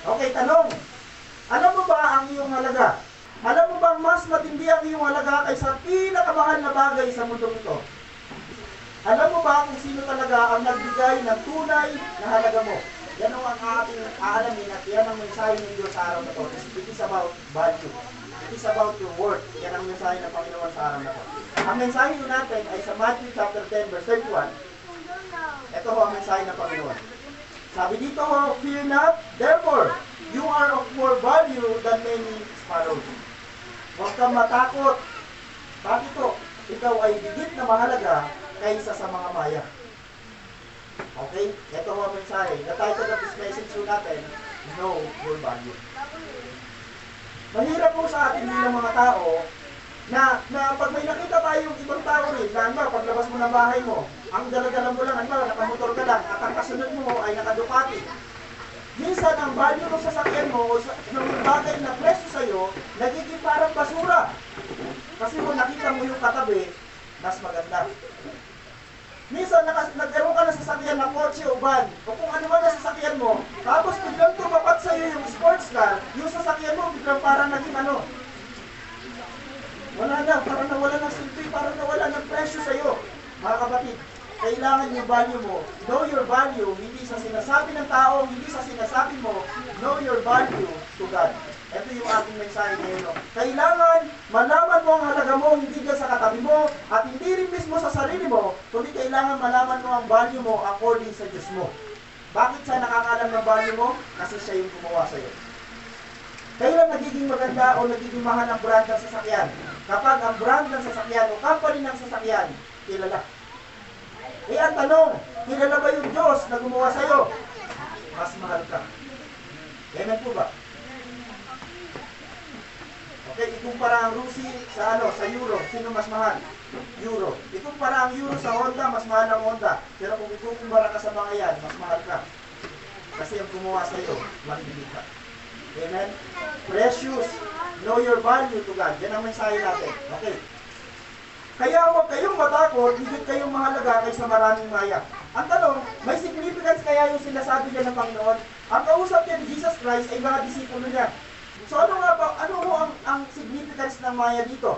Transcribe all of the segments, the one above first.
Okay, tanong. Alam mo ba ang iyong halaga? Alam mo bang mas matindi ang iyong halaga kaysa pinakamahal na bagay sa mundong ito? Alam mo ba kung sino talaga ang nagbigay ng tunay na halaga mo? Yan ang ating aalamin at yan ang mensahe ng Diyos sa araw na ito. It is about value. It is about your worth. Yan ang mensahe ng Panginoon sa araw na ito. Ang mensahe natin ay sa Matthew chapter 10 verse 31. Ito ho ang mensahe ng Panginoon. Sabi dito ho, fear not, therefore, you are of more value than many sparrows. Huwag kang matakot. Bakit ito? Ikaw ay higit na mahalaga kaysa sa mga maya. Okay? Ito ang mensahe. The title of this message po natin, Know Your Value. Mahirap po sa atin bilang mga tao na pag may nakita tayong ibang tao rin, na paglabas mo ng bahay mo, ang dala-dala mo lang, nakamotor ka lang, at ang kasunod mo ay nakadukati. Minsan, ang value ng sasakyan mo o ng bagay na presyo sa'yo, nagiging parang basura. Kasi kung nakita mo yung katabi, mas maganda. Minsan, nagkaroon ka ng sasakyan na kotse o van, o kung ano man na sasakyan mo, tapos biglang tumapat sa'yo yung sports car, yung sasakyan mo biglang parang naging ano. Wala na, parang nawala ng silbi, parang nawala ng presyo sa'yo. Mga kapatid, kailangan yung value mo. Know your value, hindi sa sinasabi ng tao, hindi sa sinasabi mo. Know your value to God. Ito yung ating mensahe ngayon. Kailangan malaman mo ang halaga mo, hindi dyan sa katabi mo, at hindi rin mismo sa sarili mo, kundi kailangan malaman mo ang value mo according sa Diyos mo. Bakit siya nakakalam ng value mo? Kasi siya yung gumawa sa'yo. Kailan nagiging maganda o nagiging mahal ang brand ng sasakyan? Kapag ang brand ng sasakyan o company ng sasakyan, kilala. Eh ang tanong, kilala ba yung Diyos na gumawa sa'yo? Mas mahal ka. Amen po ba? Okay, ikumpara ang Rusi sa sa Euro. Sino mas mahal? Euro. Ikumpara ang Euro sa Honda, mas mahal ang Honda. Pero kung ikukumpara ka sa mga yan, mas mahal ka. Kasi ang gumawa sa'yo, mahigit ka. Amen? Precious. Know your value to God. Yan ang mensahe natin. Okay. Kaya huwag kayong matakot, higit kayong mahalaga kaysa maraming maya. Ang tanong, may significance kaya yung sinasabi niya ng Panginoon? Ang kausap niya ni Jesus Christ ay mga disipulo niya. So ano nga ba, ano ho ang significance ng maya dito?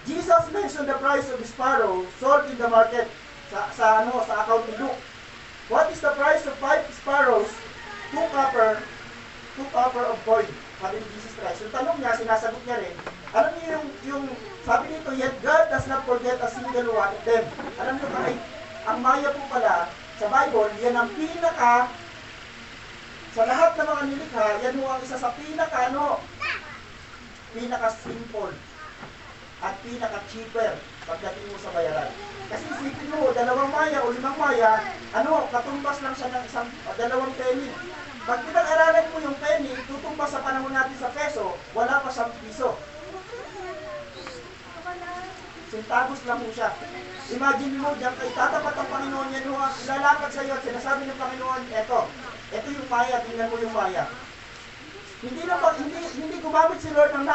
Jesus mentioned the price of sparrow sold in the market sa account ni Luke. What is the price of 5 sparrows? 2 copper of coin. Sabi ni Jesus Christ. Yung tanong niya, sinasagot niya rin. Alam niyo yung sabi nito, yet God does not forget a single one of them. Alam niyo kahit ang maya po pala sa Bible, yan ang pinaka sa lahat ng mga nilikha, yan ho ang isa sa pinaka-simple at pinaka-cheaper pagdating mo sa bayaran. Kasi isipin mo, 2 maya o 5 maya, katumbas lang siya ng 2 penny. Pag pinag-aralan mo yung penny, tutumbas sa panahon natin sa peso, wala pa siyang piso. Centavos lang mo siya. Imagine mo, diyan kay tatapat ang Panginoon yan, ilalakad sa iyo at sinasabi ng Panginoon, ito yung maya, tingnan mo yung maya. Hindi gumamit si Lord ng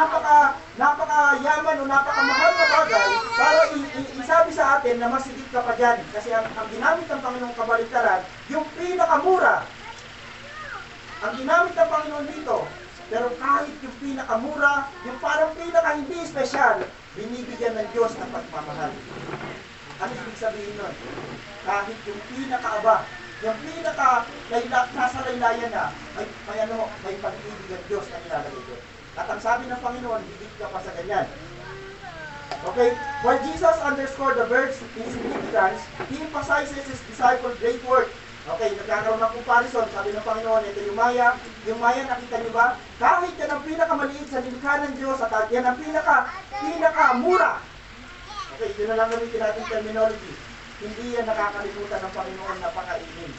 napaka-yaman o napakamahal na bagay para isabi sa atin na mas higit ka pa dyan. Kasi ang ginamit ng Panginoon kabaliktaran, yung pinakamura, ang ginamit ng Panginoon dito, pero kahit yung pinakamura, yung parang pinaka-hindi espesyal, binibigyan ng Diyos ng pagmamahal. Ano ibig sabihin nun? Kahit yung pinaka-aba, yung nasa laylayan na, may pag-ibig ng Diyos na nilalagay doon. At ang sabi ng Panginoon, higit ka pa sa ganyan. Okay? While Jesus underscored the bird's significance, He emphasizes His disciples' great work. Okay, nagkakaroon ng comparison. Sabi ng Panginoon, ito yung maya. Yung maya, nakita niyo ba? Kahit yan ang pinakamaliit sa nilikha ng Diyos at yan ang pinakamura. Okay, ito na lang gamitin natin terminology. Hindi yan nakakalimutan ng Panginoon na pakainin.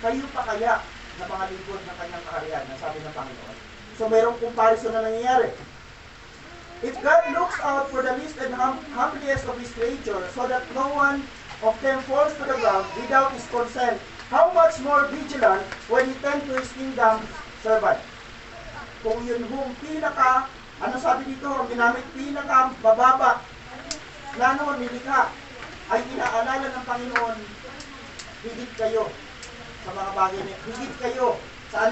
Kayo pa kaya na mga lingkod ng kanyang kaharian, na sabi ng Panginoon. So, mayroong comparison na nangyayari. If God looks out for the least and humblest of His creature so that no one of them falls to the ground without His consent, how much more vigilant when He tend to His kingdom servant? Kung yun hong sabi dito, ang ginamit bababa na nilikha, ay inaalala ng Panginoon, higit kayo sa mga bagay niya. Higit kayo sa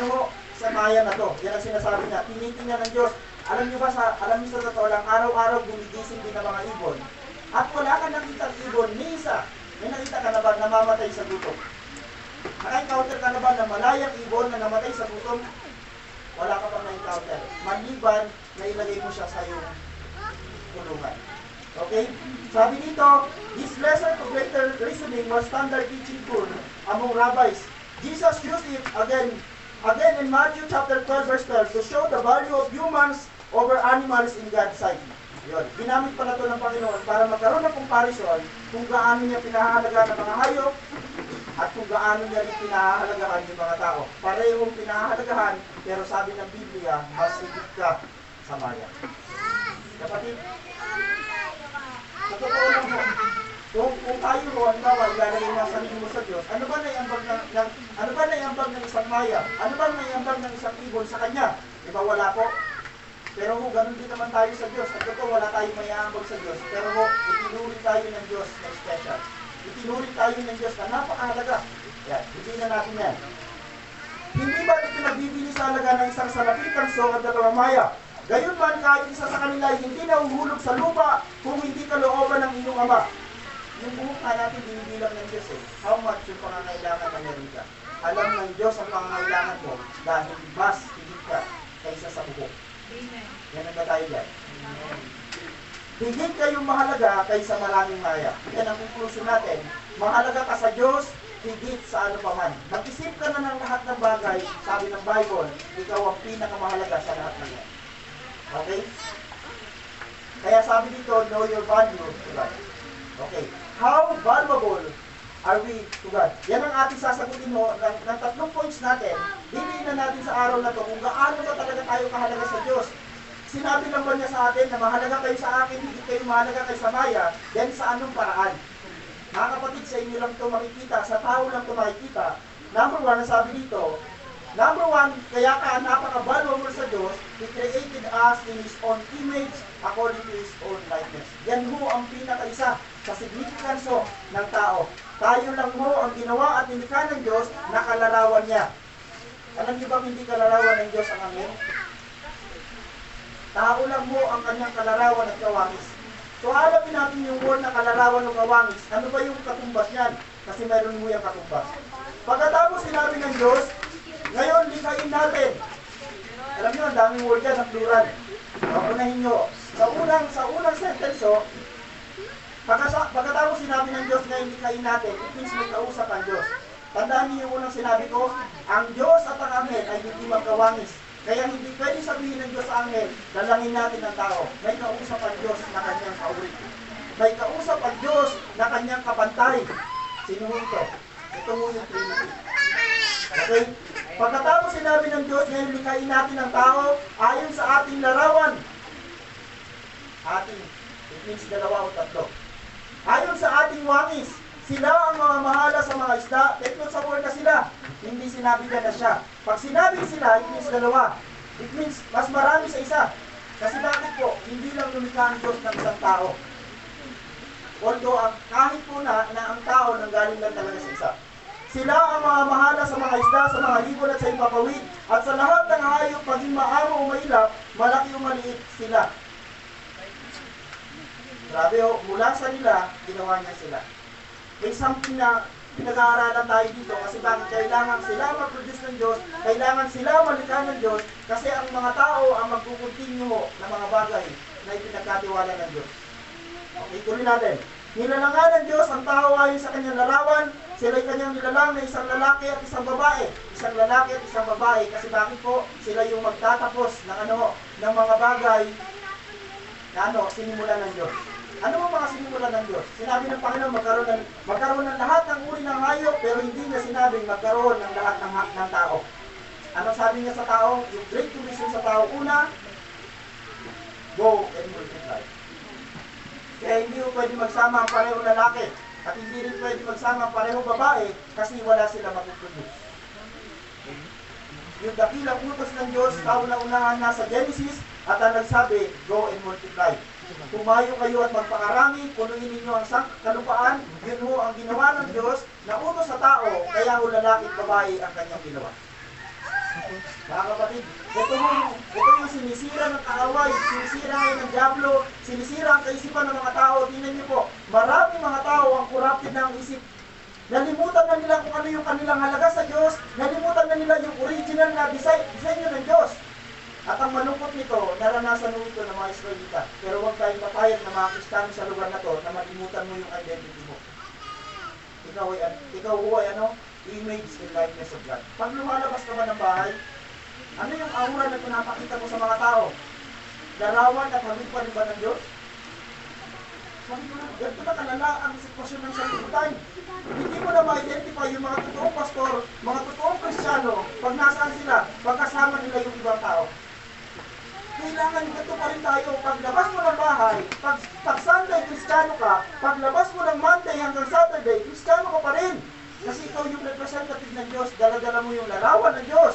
sa maya na to. Yan ang sinasabi niya. Tinitingnan ng Diyos. Alam niyo sa totoo lang, araw-araw gumigising din ng mga ibon. At wala ka nakita ibon ni isa. May nakita ka na ba namamatay sa gutom? Naka-encounter ka na ba na malayang ibon na namatay sa gutom? Wala ka pang na-encounter. Maliban na ilagay mo siya sa iyong kulungan. Okay? Sabi dito, this lesson to greater reasoning was standard teaching tool among rabbis. Jesus used it again in Matthew chapter 12 verse 12 to show the value of humans over animals in God's sight. Yun. Ginamit pala ito ng Panginoon para magkaroon ng comparison kung gaano niya pinahahalagaan ng mga hayop at kung gaano niya rin pinahahalagahan yung mga tao. Parehong pinahahalagahan, pero sabi ng Biblia, mas higit ka sa maya. Kapatid, sa totoo lang po, kung tayo mo, halimbawa, ilalagay mo ang sarili mo sa Diyos, ano ba naiambag ng isang maya? Ano ba naiambag ng isang ibon sa Kanya? Diba wala po? Pero ganun din naman tayo sa Diyos. At totoo, wala tayong maiambag sa Diyos. Pero itinuring tayo ng Diyos na special. Itinuring tayo ng Diyos na napakahalaga. Yan, hindi na natin yan. Hindi ba ito pinagbibili sa halaga ng isang salapitang so at dalawang maya? Gayon man kahit isa sa kanila ay hindi nahuhulog sa lupa kung hindi kalooban ng inyong Ama. Yung buhok na natin binibilang ng Diyos eh. How much yung pangangailangan na meron ka? Alam ng Diyos ang pangangailangan mo dahil mas higit ka kaysa sa buhok. Amen. Yan ang tayo dyan. Higit kayong mahalaga kaysa maraming maya. Yan ang conclusion natin. Mahalaga ka sa Diyos, higit sa ano pa man. Mag-isip ka na ng lahat ng bagay, sabi ng Bible, ikaw ang pinakamahalaga sa lahat ng yan. Okay? Kaya sabi dito, know your value to God. Okay. How valuable are we to God? Yan ang ating sasagutin mo ng tatlong points natin. Diliin na natin sa araw na to kung gaano ba talaga tayo kahalaga sa Diyos. Sinabi lang ba niya sa atin na mahalaga kayo sa akin, hindi kayo mahalaga kayo sa maya, then sa anong paraan? Mga kapatid, sa inyo lang ito makikita, sa tao lang ito makikita. Number one, nasabi dito, number one, kaya ka napaka-valuable sa Diyos, He created us in His own image according to His own likeness. Yan ho ang pinakaisa sa significance ng tao. Tayo lang ho ang ginawa at nilikha ng Diyos na kalarawan niya. Alam niyo ba hindi kalarawan ng Diyos ang angel? Tao lang ho ang kanyang kalarawan at kawangis. So alamin natin yung word na kalarawan ng kawangis. Ano ba yung katumbas niyan? Kasi meron mo yung katumbas. Pagkatapos sinabi ng Diyos, ngayon likhain natin. Alam niyo, ang daming word yan, ang plural. Unahin nyo. Sa unang sentence, pagkatapos sinabi ng Diyos ngayon likhain natin, it means may kausap ang Diyos. Tandaan niyo yung unang sinabi ko, ang Diyos at ang anghel ay hindi magkawangis. Kaya hindi pwede sabihin ng Diyos sa anghel, dalangin natin ang tao. May kausap ang Diyos na kanyang kauri. May kausap ang Diyos na kanyang kapantay. Sino ito? Ito mo yung Trinity. Okay? Pagkatapos sinabi ng Diyos, ngayon likhain natin ang tao ayon sa ating larawan. Ating, it means dalawa o tatlo. Ayon sa ating wangis, sila ang mga mahala sa mga isda. Take note sa word na sila. Hindi sinabi na siya. Pag sinabi sila, it means dalawa. It means mas marami sa isa. Kasi bakit po? Hindi lang lumikha ang Diyos ng isang tao. Although kahit po na ang tao nanggaling lang talaga sa isa. Sila ang mga mahala sa mga isda, sa mga libon at sa ipapawid. At sa lahat ng hayop, maging maamo o mailap, malaki o maliit sila. Grabe o, mula sa nila, ginawa niya sila. May something na pinag-aaralan tayo dito kasi bakit kailangan sila mag-produce ng Diyos, kailangan sila malikha ng Diyos kasi ang mga tao ang magkukontinyo ng mga bagay na ipinagkatiwala ng Diyos. Okay, tuloy natin. Nilalangan ng Diyos ang tao ayon sa kanyang larawan, sila'y kanyang nilalang na isang lalaki at isang babae. Isang lalaki at isang babae kasi bakit po sila yung magtatapos ng mga bagay na sinimulan ng Diyos. Ano ang mga sinimulan ng Diyos? Sinabi ng Panginoon magkaroon ng lahat ng uri ng hayop, pero hindi niya sinabing magkaroon ng lahat ng tao. Ano sabi niya sa tao? Yung Great Commission sa tao, una, go and multiply. Kaya hindi mo pwede magsama ang parehong lalaki at hindi rin pwede magsama ang parehong babae kasi wala sila mag-produce. Yung dakilang utos ng Diyos, kauna-unahan na sa Genesis at ang nagsabi, go and multiply. Tumayo kayo at magpakarami, punuin ninyo ang kalupaan, yun ho ang ginawa ng Diyos na utos sa tao, kaya ho lalaki at babae ang kanyang ginawa. Mga kapatid, ito yung sinisira ng kaaway, sinisira ngayon ng diablo, sinisira ang kaisipan ng mga tao. Tingnan niyo po, maraming mga tao ang corrupted na ang isip. Nalimutan na nila kung ano yung kanilang halaga sa Diyos, nalimutan na nila yung original na disenyo ng Diyos. At ang malungkot nito, naranasan mo ito ng mga Israelita. Pero huwag tayong mapayag na mga Kristiyano sa lugar na to na malimutan mo yung identity mo. Ikaw ay ano? Image and likeness of God. Pag lumalabas ka ba ng bahay, ano yung aura na pinapakita mo sa mga tao? Larawan at hawig pa rin ba ng Diyos? Sabi ko na, ganito na kalala ang sitwasyon ng sanlibutan. Hindi mo na ma-identify yung mga totoong pastor, mga totoong Kristiyano, pag nasaan sila, pagkasama nila yung ibang tao. Kailangan ganito pa rin tayo. Paglabas mo ng bahay, pag Sunday, Kristiyano ka, paglabas mo ng Monday hanggang Saturday, Kristiyano ka pa rin. Kasi ikaw yung representative ng Diyos, dala-dala mo yung larawan ng Diyos.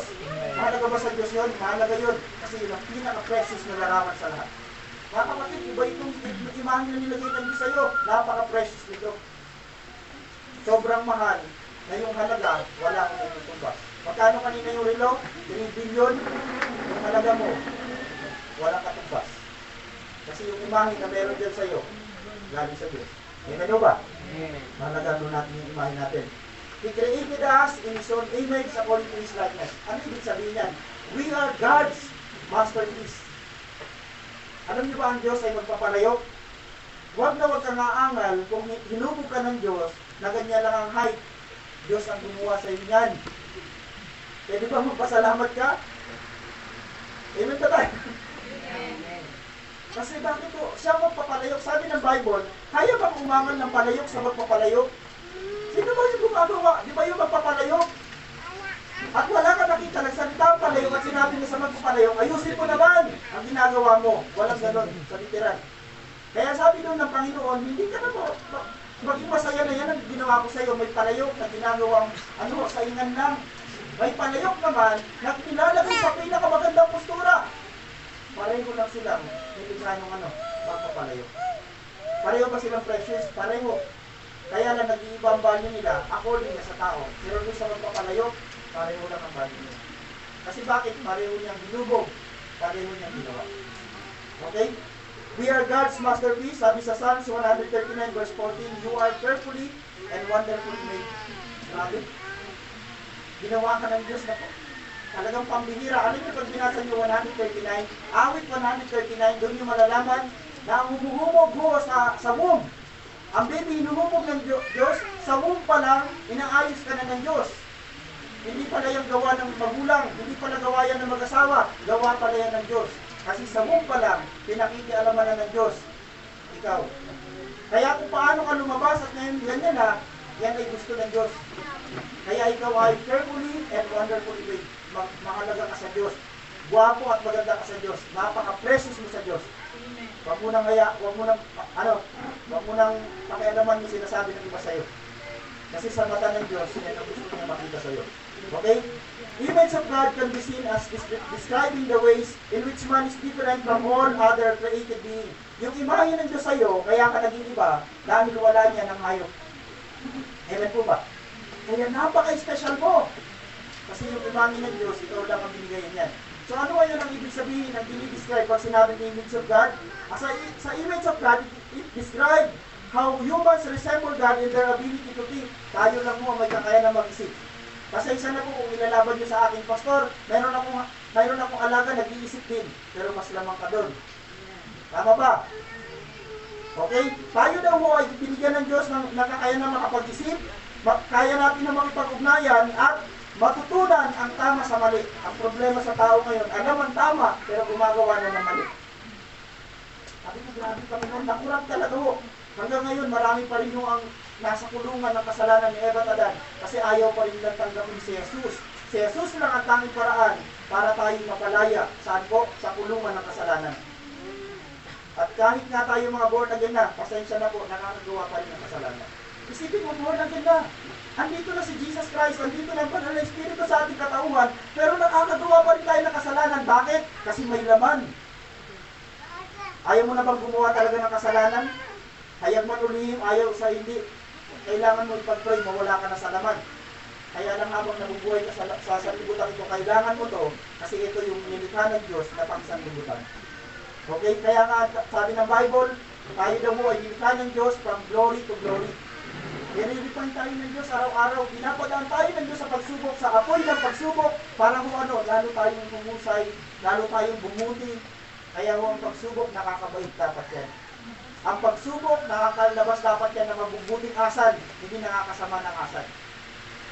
Mahalaga ba sa Diyos yun? Mahalaga yun. Kasi yun ang pinaka-precious na larawan sa lahat. Mga kapatid, iba itong imahe na nilagay ng Diyos sa'yo. Napaka-precious nito. Sobrang mahal na yung halaga, wala akong natutumbas. Magkano kanina yung relo? 3 billion. Yung halaga mo, walang katumbas. Kasi yung imahe na meron dyan sa'yo, galing sa Diyos. Amen ba? Mahalaga doon natin yung imahe natin. He created us in His own image according to His likeness. Ano ibig sabihin yan? We are God's masterpiece. Alam niyo ba ang Diyos ay magpapalayo? Huwag na huwag kang aangal kung hinubog ka ng Diyos na ganyan lang ang height. Diyos ang gumawa sa iyo yan. Pwede ba magpasalamat ka? Amen ba tayo? Kasi bakit po? Siya magpapalayok. Sabi ng Bible, kaya bang umangal ng palayok sa magpapalayok? Sino ba yung gumagawa? Di ba yung magpapalayok? At wala ka nakita, nagsalita ang palayok at sinabi niya sa magpapalayok, ayusin mo naman ang ginagawa mo. Walang ganon sa literal. Kaya sabi doon ng Panginoon, hindi ka na maging masaya na yan ang ginawa ko sa iyo. May palayok na ginagawang saingan lang. May palayok naman na nilalagay sa pinakamagandang postura. Pareho lang silang niligranong magpapalayok. Pareho ba silang precious? Pareho. Kaya lang nag-iiba ang value nila according na sa tao. Pero doon sa magpapalayok, pareho lang ang value nila. Kasi bakit? Pareho niyang binubog. Pareho niyang ginawa. Okay? We are God's masterpiece. Sabi sa Psalms 139 verse 14, you are carefully and wonderfully made. Grabe. Ginawa ka ng Diyos na po. Talagang pambihira. Ano yung pag binasa niyo 139? Awit 139, doon yung malalaman na ang humuhumog mo sa womb. Ang baby hinumumog ng Diyos, sa womb pa lang, inaayos ka na ng Diyos. Hindi pala yung gawa ng magulang, hindi pala gawa yan ng mag-asawa, gawa pala yan ng Diyos. Kasi sa womb pa lang, pinakikialaman na ng Diyos. Ikaw. Kaya kung paano ka lumabas at ngayon ganyan na, yan ay gusto ng Diyos. Kaya ikaw ay carefully and wonderfully made. Mahalaga ka sa Diyos. Guwapo at maganda ka sa Diyos. Napaka-precious mo sa Diyos. Huwag mo nang pakialaman yung sinasabi ng iba sa'yo. Kasi sa mata ng Diyos, yan ang gusto niya makita sa'yo. Okay? Image of God can be seen as describing the ways in which man is different from all other created beings. Yung imahe ng Diyos sa'yo, kaya ka naging iba, dahil wala niya ng hayop. Amen po ba? Kaya napaka-special mo. Kasi yung imahe ng Diyos, ikaw lang ang binigay niyan. So ano ngayon ang ibig sabihin ng dinidescribe pag sinabi ng image of God? Sa image of God, it describe how humans resemble God in their ability to think. Tayo lang mo may kakaya na mag-isip. Pasensya na po kung ilalaban niyo sa akin, Pastor, mayroon akong alaga, nag-iisip din, pero mas lamang ka doon. Tama ba? Okay? Tayo daw mo ay binigyan ng Diyos ng nakakaya na makapag-isip, kaya natin na makipag-ugnayan at matutunan ang tama sa mali. Ang problema sa tao ngayon, alam ang tama, pero gumagawa na ng mali. Sabi ko, grabe kami noon, nakurap talaga ho. Hanggang ngayon, marami pa rin yung ang nasa kulungan ng kasalanan ni Eva at Adan kasi ayaw pa rin nilang tanggapin si Jesus. Si Jesus lang ang tanging paraan para tayong mapalaya. Saan po? Sa kulungan ng kasalanan. At kahit nga tayo mga born again na, pasensya na po, nakakagawa pa rin ng kasalanan. Isipin mo, born again na. Andito na si Jesus Christ, andito na ang banal na Espiritu sa ating katauhan, pero nakakagawa pa rin tayo ng kasalanan. Bakit? Kasi may laman. Ayaw mo na bang gumawa talaga ng kasalanan? Hayag man ulihim, ayaw sa hindi. Kailangan mo ipag-pray, mawala ka na sa laman. Kaya lang habang nabubuhay ka sa sanlibutan ito, kailangan mo to, kasi ito yung nilikha ng Diyos na pang sanlibutan. Okay, kaya nga sabi ng Bible, tayo daw mo ay nilikha ng Diyos from glory to glory. Nire-refine tayo ng Diyos araw-araw. Pinapadaan tayo ng Diyos sa pagsubok, sa apoy ng pagsubok, para kung ano, lalo tayong humusay, lalo tayong bumuti. Kaya ang pagsubok, nakakabait dapat yan. Ang pagsubok, nakakalabas dapat yan ng mabubuting asal, hindi nakakasama ng asal.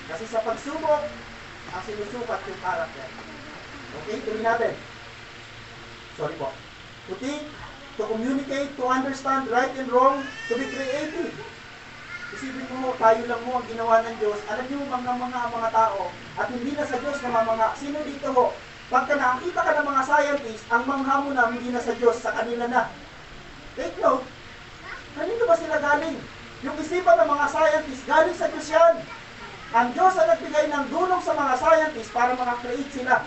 Kasi sa pagsubok, ang sinusukat yung karakter. Okay, tuloy natin. Sorry po. To think, to communicate, to understand right and wrong, to be creative. Isipin mo, tayo lang mo ang ginawa ng Diyos. Alam niyo, mga tao, at hindi na sa Diyos namamanga. Sino dito ho? Pagka nakakita ka ng mga scientists, ang mangha mo na hindi na sa Diyos, sa kanila na. Take note, kanino ba sila galing? Yung isipan ng mga scientists, galing sa Diyos yan. Ang Diyos ang nagbigay ng dulong sa mga scientists para maka-create sila.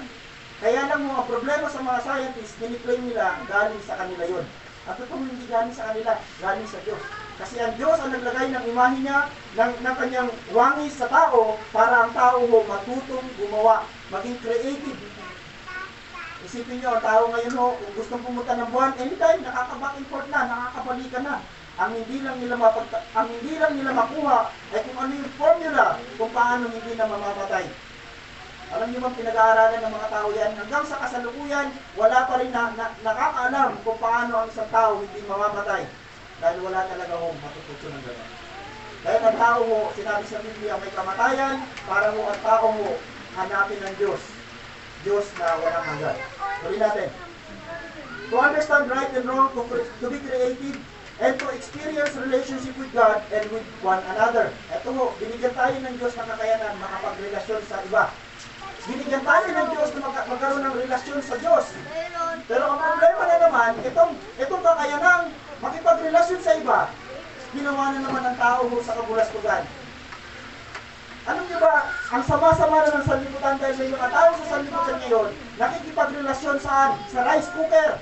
Kaya lang mga problema sa mga scientists, kiniklaim nila, galing sa kanila yon. At ito hindi galing sa kanila, galing sa Diyos. Kasi ang Diyos ang naglagay ng imahe niya, ng kanyang wangis sa tao, para ang tao ho matutong gumawa, maging creative. Isipin nyo, ang tao ngayon ho, kung gustong pumunta ng buwan, anytime, nakaka-back and forth na, nakakabalikan na. Ang hindi lang nila makuha ay kung ano yung formula kung paano hindi na mamamatay. Alam niyo bang pinag-aaralan ng mga tao yan? Hanggang sa kasalukuyan, wala pa rin nakakaalam kung paano ang isang tao hindi mamamatay. Dahil wala talaga ho matututo ng gano'n. Dahil ang tao ho, sinabi sa Biblia, may kamatayan para ho ang tao ho hanapin ng Diyos. Diyos na walang hanggan. Tuloy natin. To understand right and wrong, to be creative, and to experience relationship with God and with one another. Ito ho, binigyan tayo ng Diyos ng kakayanan makapagrelasyon sa iba. Binigyan tayo ng Diyos na magkaroon ng relasyon sa Diyos. Pero ang problema na naman, itong kakayanang makipagrelasyon sa iba, ginawa na naman ng tao ho sa kabulastugan. Alam niyo ba, ang sama-sama na ng sanlibutan dahil may mga tao sa sanlibutan ngayon, nakikipagrelasyon saan? Sa rice cooker.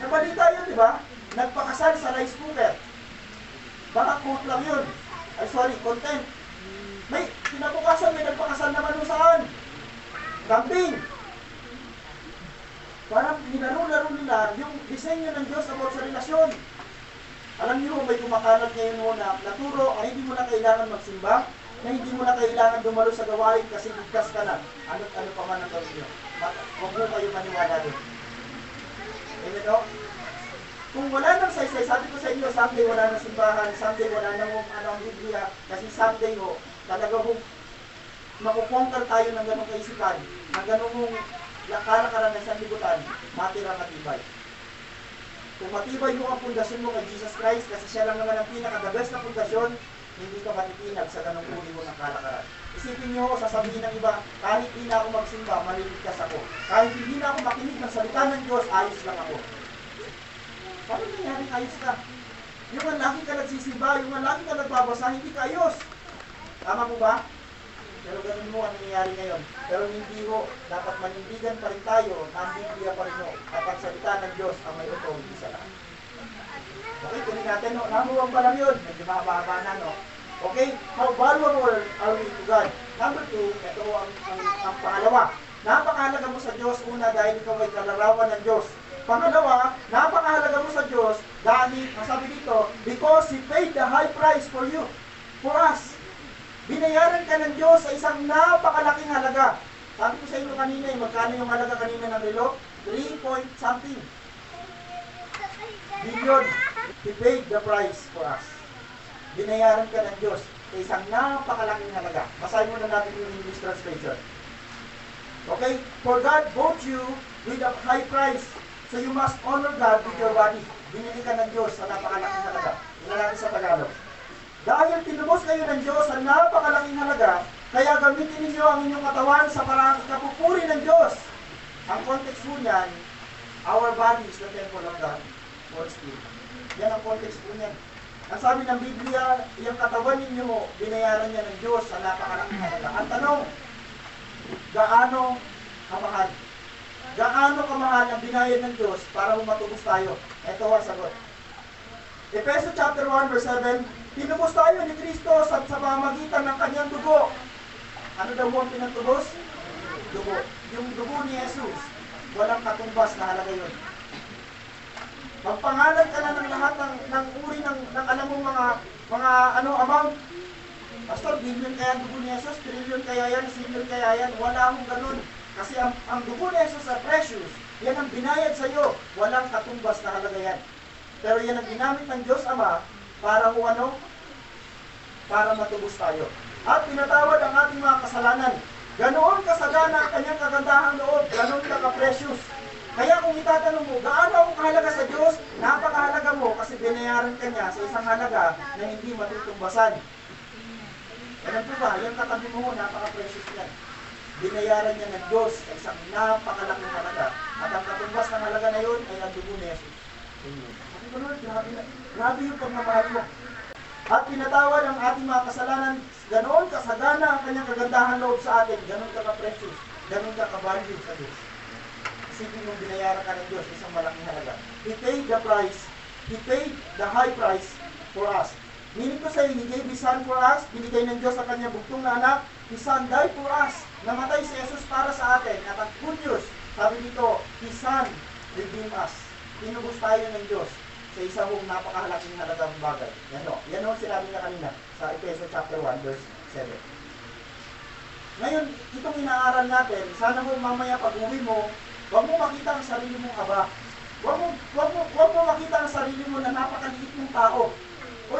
Nabalita yun, di ba? Nagpakasal sa rice cooker. Baka quote lang yun. Content. May kinabukasan, may nagpakasal naman kung saan? Camping. Parang nilaro-laro nila yung disenyo ng Diyos about sa relasyon. Alam niyo, may kumakalat ngayon mo na naturo ay hindi mo na kailangan magsimba, na hindi mo na kailangan dumalo sa gawain kasi ligtas ka na. Ano pa man ang gawin niyo. Huwag mo kayo maniwala doon. Amen o? Kung wala nang saysay, sabi ko sa inyo, someday wala nang simbahan, someday wala nang ang Biblia, kasi someday ho, talaga ho, makukongkar tayo ng ganong kaisipan, ng ganong kalakaran ng sanlibutan, matira matibay. Kung matibay mo ang pundasyon mo kay Jesus Christ, kasi siya lang naman ang pinaka-the best na pundasyon, hindi ka matitinag sa ganong uri mo ng kalakaran. Isipin nyo, sasabihin ng iba, kahit hindi na ako magsimba, maliligtas ako. Kahit hindi na ako makinig ng salita ng Diyos, ayos lang ako. Paano nangyari ayos ka? Yung ang lagi ka nagsisimba, yung ang lagi ka nagbabasa, hindi ka ayos. Tama mo ba? Pero ganun mo ang nangyayari ngayon. Pero hindi ho, dapat manindigan pa rin tayo, ang Biblia pa rin ho, at ang salita ng Diyos ang may authority sa lahat. Okay, tuloy natin, no? Namuwang pa lang yun. Medyo mahaba na, no? Okay, how valuable are we to God? Number 2, ito ang pangalawa. Napakahalaga mo sa Diyos, una dahil ikaw ay kalarawan ng Diyos. Pangalawa, napakahalaga mo sa Diyos dahil, ang sabi dito, because He paid the high price for you, for us. Binayaran ka ng Diyos sa isang napakalaking halaga. Sabi ko sa inyo kanina, magkano yung halaga kanina ng relo? 3 point something billion. He paid the price for us. Binayaran ka ng Diyos sa isang napakalaking halaga. Basahin muna natin yung English translation. Okay? For God bought you with a high price, so you must honor God with your body. Binili ka ng Diyos sa napakalaking halaga. Tingnan natin sa Tagalog. Dahil tinubos kayo ng Diyos sa napakalaking halaga, kaya gamitin ninyo ang inyong katawan sa parang kapupuri ng Diyos. Ang context po niyan, our body is the temple of God, Holy Spirit. Yan ang context po niyan. Ang sabi ng Biblia, yung katawan ninyo, binayaran niya ng Diyos sa napakalaking halaga. Ang tanong, gaano kamahal? Gaano kamahal ang binayad ng Diyos para humatubos tayo? Ito ang sagot. Efeso chapter 1 verse 7, Tinubos tayo ni Kristo sa pamamagitan ng kanyang dugo. Ano daw ang pinatubos? Dugo. Yung dugo ni Jesus, walang katumbas na halaga yun. Magpangalan ka na ng lahat ng uri ng alam mong mga amount. Pastor, billion kaya ang dugo ni Jesus, trillion kaya yan, sillion kaya yan. Wala akong ganun. Kasi ang dugo ni Jesus ay precious. Yan ang binayad sa iyo. Walang katumbas na halaga yan. Pero yan ang ginamit ng Diyos Ama para para matubos tayo. At pinatawad ang ating mga kasalanan. Ganoon kasagana ang kanyang kagandahang loob, ganoon ka-precious. Kaya kung itatanong mo, gaano ako kahalaga sa Diyos? Napakahalaga mo kasi binayaran ka niya sa isang halaga na hindi matutumbasan. Alam po ba, yung katabi mo, napaka-precious yan. Binayaran niya ng Diyos sa isang napakalaking halaga. At ang katumbas ng halaga na yun ay ang dugo ni Jesus. Sabi ko nun, grabe yung pagmamahal mo. At pinatawad ang ating mga kasalanan, ganoon kasagana ang kanyang kagandahan loob sa atin, ganoon ka-precious, ganoon ka-value sa Diyos. Isipin mong binayaran ka ng Diyos, isang malaking halaga. He paid the price, He paid the high price for us. Meaning to say, He gave His Son for us, binigay ng Diyos sa kanyang bugtong na anak, His Son died for us, namatay si Jesus para sa atin, at ang good news, sabi dito, His Son redeemed us. Tinubos tayo ng Diyos sa isang napakahalaking halagang bagay. Yan o sinabi niya kanina sa Efeso chapter 1 verse 7. Ngayon, itong inaaral natin, sana mo mamaya pag-uwi mo, huwag mo makita ang sarili mong haba. Huwag mo makita ang sarili mo na napakaliit mong tao. O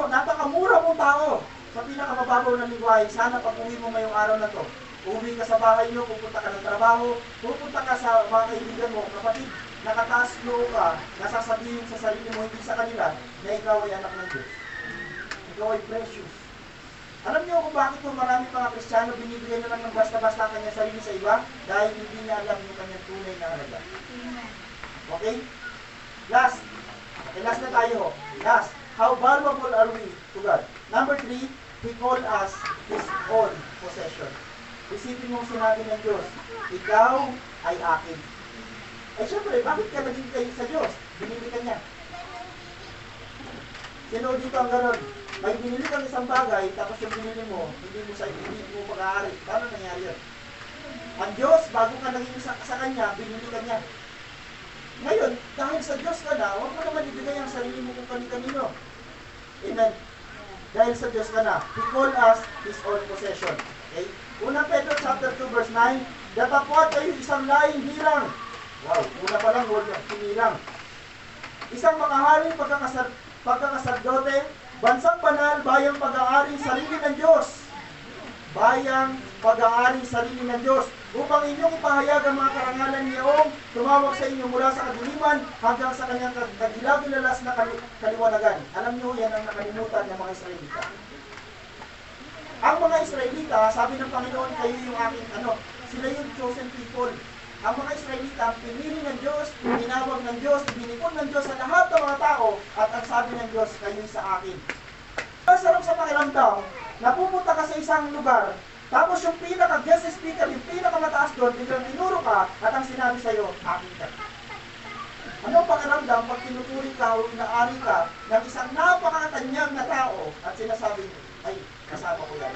napakamura mong tao. Sa pinakamababaw na lingwahe, sana pag-uwi mo ngayong araw na to. Uwi ka sa bahay nyo, pupunta ka ng trabaho, pupunta ka sa mga kaibigan mo, kapatid, nakataas loob ka, nasasabihin sa sarili mo, hindi sa kanila, na ikaw ay anak ng Diyos. Ikaw ay precious. Alam niyo kung bakit po marami mga Kristiyano binibigyan na lang ng basta-basta ang kanyang sarili sa iba? Dahil hindi niya alam yung kanyang tunay na halaga. Okay? Last na tayo. Last. How valuable are we to God? Number 3, He called us His own possession. Isipin mong sinabi ng Diyos, ikaw ay akin. Eh syempre, bakit ka naging kayo sa Diyos? Binili ka niya. Sino dito ang gano'n? May binili kang isang bagay, tapos yung binili mo, hindi mo pag-aari. Paano nangyari yun? Ang Diyos, bago ka naging sa Kanya, binili ka niya. Ngayon, dahil sa Diyos ka na, huwag mo naman ibigay ang sarili mo kung kani-kanino. Amen. Dahil sa Diyos ka na, He called us His own possession. Okay? Unang Pedro chapter 2 verse 9, datapwat kayo isang laing hirang. Wow, una pa lang, word ng hinilang. Isang makahaling pagkakasardote, bansang banal, bayang pag-aari, sarili ng Diyos. Bayang pag-aari, sarili ng Diyos. Upang inyong ipahayag ang mga karangalan niyong tumawag sa inyo mula sa kadiliman hanggang sa kanyang kagilaw-gilalas na kaliwanagan. Alam niyo, yan ang nakalimutan ng mga Israelita. Ang mga Israelita, sabi ng Panginoon, kayo yung aking sila yung chosen people. Ang mga Israelita, pinili ng Diyos, tinawag ng Diyos, binipon ng Diyos sa lahat ng mga tao, at ang sabi ng Diyos, kayo sa akin. Masarap sa pakiramdam, napupunta ka sa isang lugar, tapos yung pinaka-guest speaker, yung pinaka-mataas doon, biglang tinuro ka, at ang sinabi sa'yo, akin ka. Ano ang pakiramdam pag tinuturi ka o inaari ka ng isang napakatanyag na tao, at sinasabi, ay, kasama ko yan.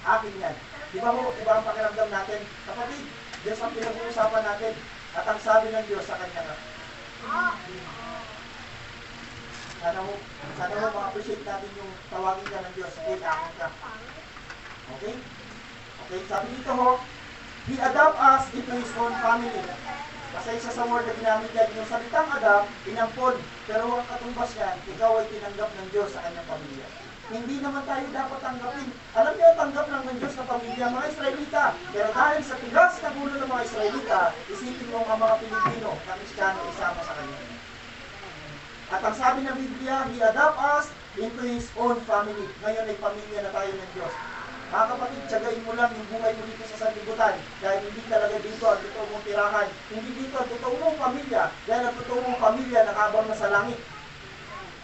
Akin yan. Di ba ang pakiramdam natin? Kapatid, Diyos ang pinag-uusapan natin. At ang sabi ng Diyos sa kanya na, sana mo ma-appreciate natin yung tawagin ka ng Diyos. Okay, akin ka. Okay? Okay, sabi dito He adopt us into His own family. Kasi isa sa word na ginamit yan, yung salitang adopt, inampon. Pero ang katumbas yan, ikaw ay tinanggap ng Diyos sa kanyang pamilya. Hindi naman tayo dapat tanggapin. Alam niyo, tanggap lang ng Diyos na pamilya, mga Israelita. Pero dahil sa tigas na gulo ng mga Israelita, isipin mo ang mga Pilipino na Kristiyano isama sa kanya. At ang sabi ng Biblia, He adopt us into His own family. Ngayon ay pamilya na tayo ng Diyos. Mga kapatid, tsagain mo lang yung buhay mo dito sa sanlibutan dahil hindi talaga dito ang totoo mong tirahan. Hindi dito ang totoo mong pamilya dahil ang totoo mong pamilya nakabang na sa langit.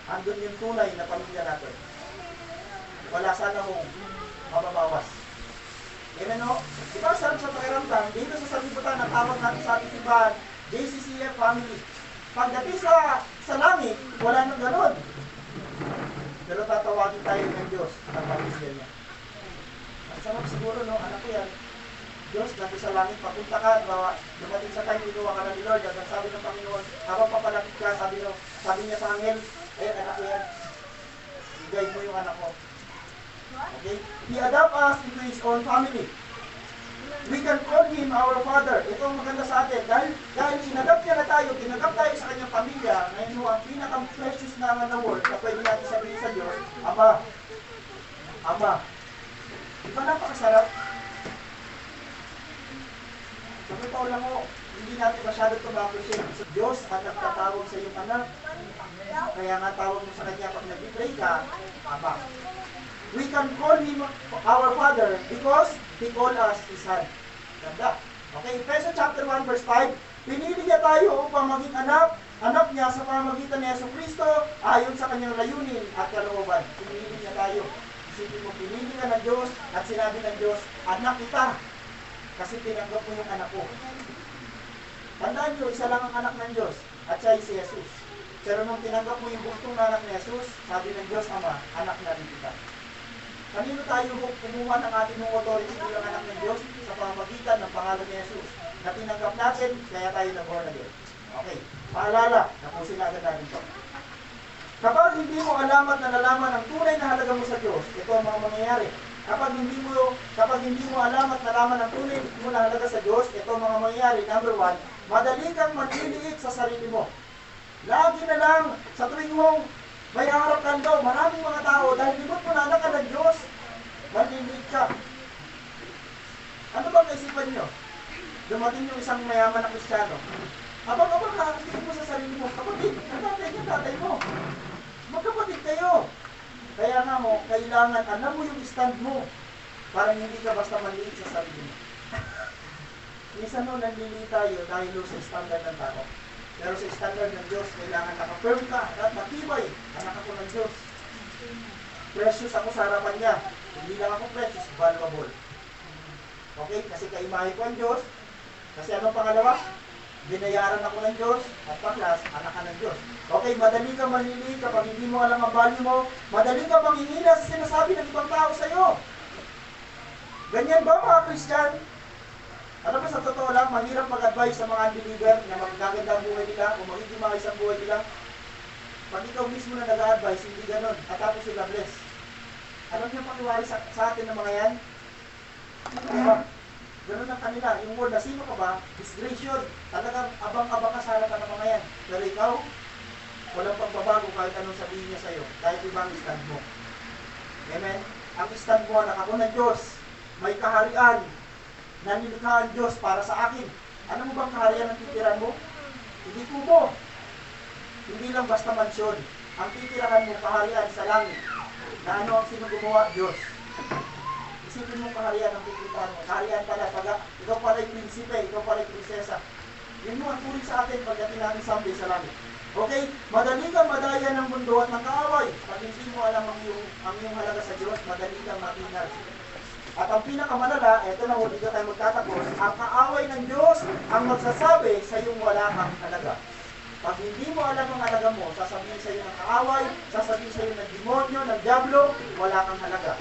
Andun yung tunay na pamilya natin. Wala sana mong mababawas. Amen o? Diba sarap sa pakiramdam, dito sa sanlibutan ang tawag natin sa ating simbahan, JCCF family. Pagdating sa langit, wala nang ganon. Pero tatawagin tayo ng Diyos ng pamilya niya. Ang sarap siguro, no? Anak ko yan. Diyos, nandito sa langit, papunta ka, dumating sa time, ginawa ka na ni Lord, at ang sabi ng Panginoon, habang papalapit ka, sabi niya sa angel, anak ko yan, ibigay mo yung anak ko. Okay? He adopt us into His own family. We can call Him our Father. Ito ang maganda sa atin. Dahil inadapt niya na tayo, tinagap tayo sa kanyang pamilya, ngayon mo, ang pinaka-precious na word na pwede natin sabihin sa Diyos, Ama. Ama. Di ba napakasarap? Sa totoo lang mo, hindi natin masyado ito ma-appreciate. Diyos ang nagtatawag sa iyong anak. Kaya nga tawag mo sa kanya pag nag-pray ka, Ama. We can call Him our Father because He called us His Son. Ganda. Okay, Efeso chapter 1 verse 5, pinili niya tayo upang maging anak niya sa pamamagitan ni Jesucristo ayon sa kanyang layunin at kalooban. Pinili niya tayo. Isipin mo, pinili ka ng Diyos at sinabi ng Diyos, anak kita. Kasi tinanggap mo yung anak ko. Tandaan nyo, isa lang ang anak ng Diyos at siya ay si Jesus. Pero nung tinanggap mo yung buktong na anak ni Jesus, sabi ng Diyos, Ama, anak na rin kita. Kanino tayo kumuha ng ating authority bilang anak ng Diyos sa pamamagitan ng pangalan ni Jesus na tinanggap natin, kaya tayo na-born again. Okay, paalala, napusin agad natin ito. Kapag hindi mo alam at nalalaman ang tunay na halaga mo sa Diyos, ito ang mga mangyayari. Kapag hindi mo alam at nalaman ang tunay na halaga sa Diyos, ito ang mga mangyayari. Number 1, madali kang manliliit sa sarili mo. Lagi na lang sa tuwing mong may harap ka daw, maraming mga tao, dahil libot mo na anak ka ng Diyos, manliliit ka. Ano bang naisipan nyo? Dumating yung isang mayaman na Kristiyano. Abang-abang ka, tingin mo sa sarili mo, kapatid, tatay mo. Magkapatid kayo. Kaya nga mo, kailangan alam mo yung stand mo para hindi ka basta manliit sa sarili mo. Minsan no, nanliliit tayo dahil sa standard ng tao. Pero sa standard ng Diyos, kailangan nakapirm ka at matibay. Anak ako ng Diyos. Precious ako sa harapan niya. Hindi lang ako precious, valuable. Okay? Kasi kaimahe ko ang Diyos. Kasi anong pangalawa? Binayaran ako ng Diyos. At panglas, anak ka ng Diyos. Okay, madali ka manliliit kapag hindi mo alam ang value mo. Madali ka mangingina sa sinasabi ng ibang tao sa iyo. Ganyan ba mga Christian? Ano ba sa totoo lang, mahirap mag-advise sa mga unbeliever na magaganda ang buhay nila o magiging mga isang buhay nila. Pag ikaw mismo na nag-advise, hindi ganon. At tapos sila bless. Alam niyo pakiwari sa atin ng mga yan? Diba? Ganon ang kanila. Yung word na sino ka ba? Disgrace yun. Talagang abang-abang ka sa harapan ng mga yan. Pero ikaw, walang pagbabago kahit anong sabihin niya sa'yo. Kahit ibang stand mo. Amen? Ang stand mo, anak ako ng Diyos. May kaharian. Nanilikha ang Diyos para sa akin. Ano mo bang kaharian ang titiran mo? Hindi kubo. Hindi lang basta mansyon. Ang titirahan mo, kaharian sa langit. Na ano ang sino gumawa? Diyos. Isipin mo kaharian ang titirahan mo. Kaharian pala. Ikaw pala yung prinsipe, ikaw pala yung prinsesa. Yun mo ang turing sa atin pagdating natin someday sa langit. Okay? Madali kang madaya ng mundo at ng kaaway. Pag hindi mo alam ang iyong halaga sa Diyos, madali kang matinag. At ang pinakamalala, eto na huli ka tayo magtatapos, ang kaaway ng Diyos ang magsasabi sa iyong wala kang halaga. Pag hindi mo alam ang halaga mo, sasabihin sa iyo ng kaaway, sasabihin sa iyo ng demonyo, ng diablo, wala kang halaga.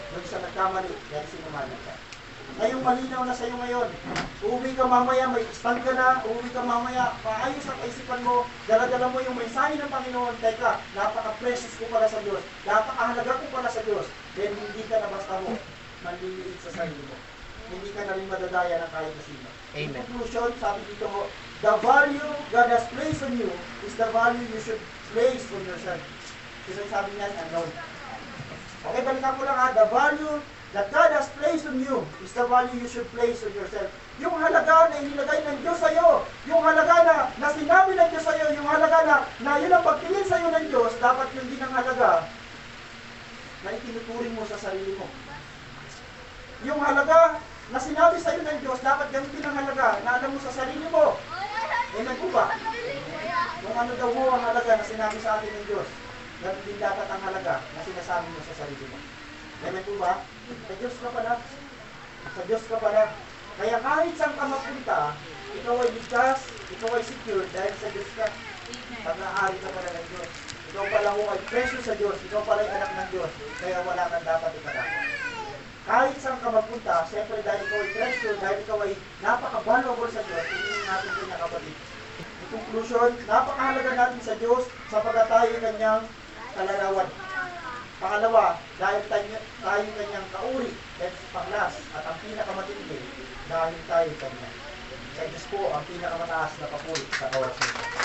Doon sa nagkamali, dahil sinumali ka. Ngayong malinaw na sa iyo ngayon, uuwi ka mamaya, may stand ka na, uuwi ka mamaya, paayos ang kaisipan mo, dala-dala mo yung mensahe ng Panginoon, teka, napaka-precious ko pala sa Diyos, napaka-halaga ko pala sa Diyos, then hindi ka na basta mo manliliit sa sarili mo. Hindi ka na rin madadaya ng kahit kasino. In conclusion, sabi dito mo, the value God has placed on you is the value you should place on yourself. Kasi sabi niyan, unknown. Okay, balikan ko lang ha. The value that God has placed on you is the value you should place on yourself. Yung halaga na inilagay ng Diyos sa iyo, yung halaga na sinabi ng Diyos sa iyo, yung halaga na yun ang pagtingin sa iyo ng Diyos, dapat yun din ang halaga na itinuturing mo sa sarili mo. Yung halaga na sinabi sa iyo ng Diyos, dapat gamitin ang halaga na alam mo sa sarili mo. Amen po ba? Kung ano daw mo ang halaga na sinabi sa atin ng Diyos, ganun din dapat ang halaga na sinasabi mo sa sarili mo. Amen po ba? Sa Diyos ka pala. Sa Diyos ka pala. Kaya kahit saan ka mapunta, ikaw ay ligtas, ikaw ay secure dahil sa Diyos ka. Pag-aari ka pala ng Diyos. Ikaw pala ho ay presyo sa Diyos. Ikaw pala ay anak ng Diyos. Kaya wala kang dapat ipadapat. Kahit saan ka magpunta, siyempre dahil ikaw ay presyo, dahil ikaw ay napaka-valuable sa Diyos, hindi natin din na kapatid. In conclusion, napakahalaga natin sa Diyos sapagkat tayo ay kanyang kalarawan. Pangalawa, dahil tayo kanyang kauri, dahil sa panglas, at ang pinakamatindi, dahil tayo kanya. Sa Diyos po ang pinakamataas na papuri sa oras nito.